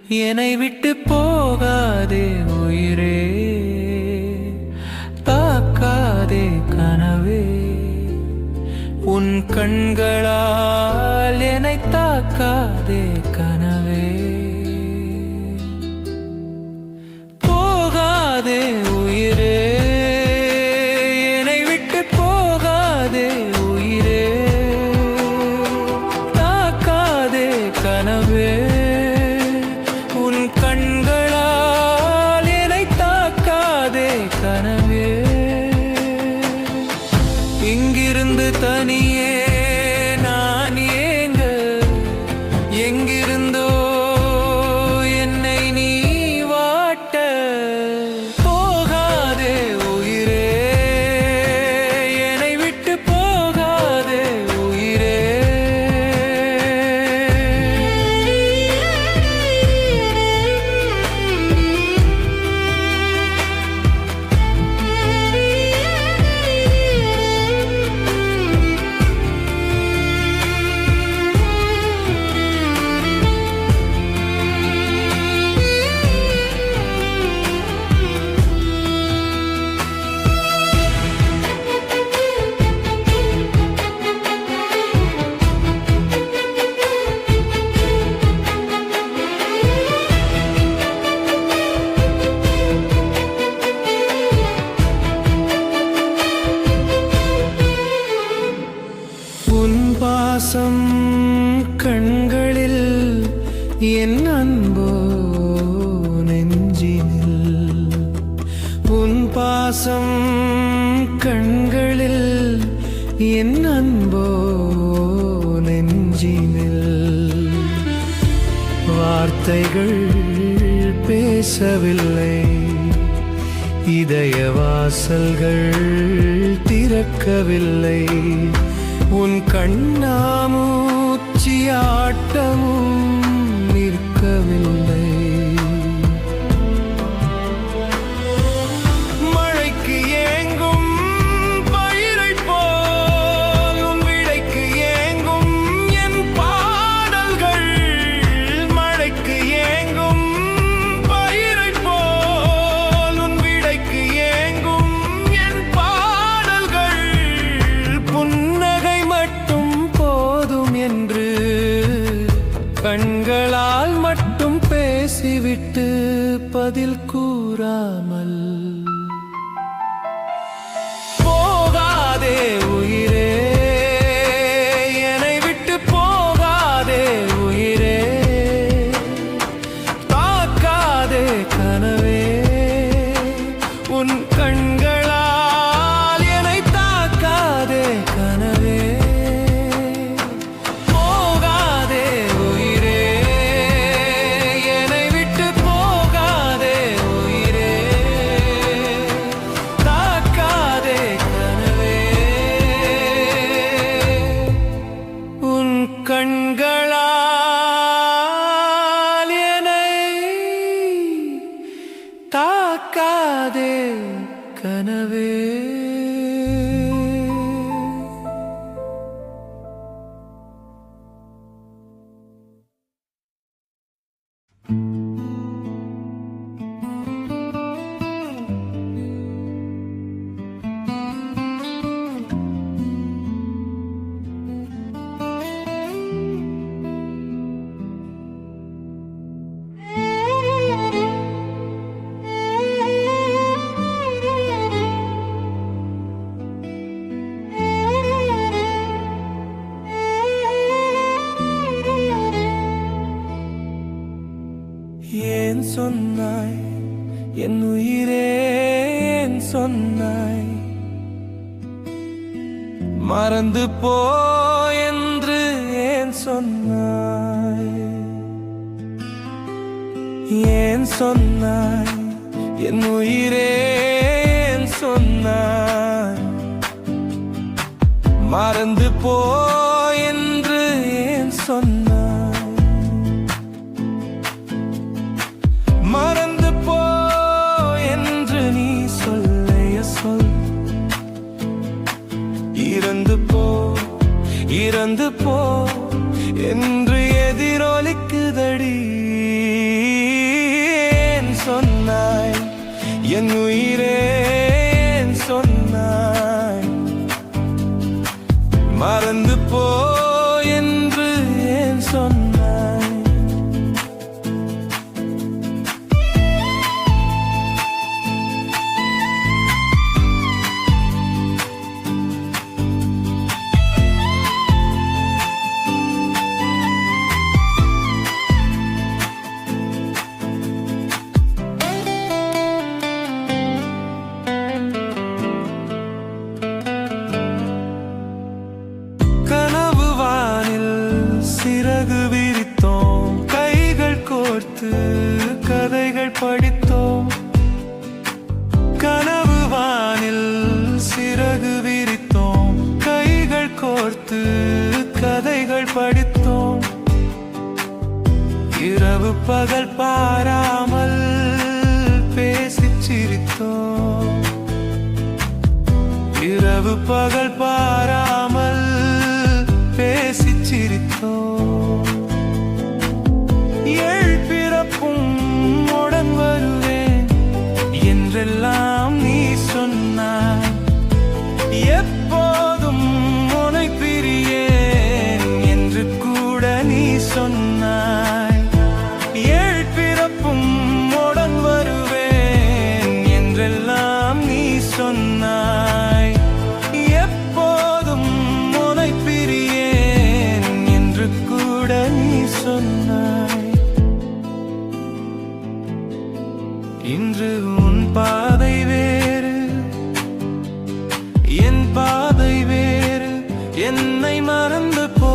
என்னை விட்டு போகாதே உயிரே, தாக்காதே கனவே, உன் கண்களால் என்னை தாக்காதே கனவே. போகாதே உயிரே, என்னை விட்டு போகாதே உயிரே, தாக்காதே கனவே, உன் கண்களால் என்னை தாக்காதே கனவே. இங்கிருந்து தனியே நான் ஏங்க, எங்கிருந்தோ என்னை நீ வாட்ட. போகாதே உயிரே, என்னை விட்டு போகாதே உயிரே. உன் பாசம் கண்களில், என் அன்போ நெஞ்சினில். உன் பாசம் கண்களில், என் அன்போ நெஞ்சினில். வார்த்தைகள் பேசவில்லை, இதய வாசல்கள் திறக்கவில்லை. உன் கண்ணாமூச்சி ஆட்டமும் நிற்கவில்லை. மழைக்கு ஏங்கும் பயிரைப் போல் உன் விடைக்கு ஏங்கும் என் பாடல்கள். மழைக்கு ஏங்கும் பயிரைப் போல் உன் விடைக்கு ஏங்கும் என் பாடல்கள். புன்னகை மட்டும் போதும் என்று கண்களால் மட்டும் பேசிவிட்டு பதில் கூறாமல். போகாதே உயிரே, என்னை விட்டு போகாதே உயிரே, தாக்காதே கனவே, உன் கண்களால் என்னை தாக்காதே கனவே. போகாதே உயிரே, என்னை விட்டு போகாதே உயிரே, தாக்காதே கனவே, உன் கண்களால் என்னை தாக்காதே கனவே. ஏன் சொன்னாய் என் உயிரே, ஏன் சொன்னாய் மறந்து போ என்று ஏன் சொன்னாய்? ஏன் சொன்னாய் என் உயிரே, ஏன் சொன்னாய் மறந்து போ என்று ஏன் சொன்னாய்? மறந்து போ என்று நீ சொல்லைய சொல். இறந்து போ, இறந்து போ என்று எதிரொலிக்குதடி. என் உயிரே ஏன் சொன்னாய் மறந்து போ என்று ஏன் சொன்னாய் கனவு வானில் சிறகு விரித்தோம் கைகள் கோர்த்து கதைகள் படித்தோம் கனவு வானில் சிறகு விரித்தோம் கைகள் கோர்த்து கதைகள் படித்தோம் இரவு பகல் பாராமல் பேசிச் சிரித்தோம் இரவு பகல் பாராமல் பேசிச் சிரித்தோம் ஏழ் பிறப்பும் உடன் வருவேன் என்றெல்லாம் நீ சொன்னாய் எப்போதும் உன்னை பிரியேன் என்று கூட நீ சொன்னாய் ஏழ் பிறப்பும் உடன் வருவேன் என்றெல்லாம் நீ சொன்னாய் எப்போதும் உன்னை பிரியேன் என்று கூட நீ சொன்னாய் இன்று உன் பாதை வேறு என் பாதை வேறு என்னை மறந்து போ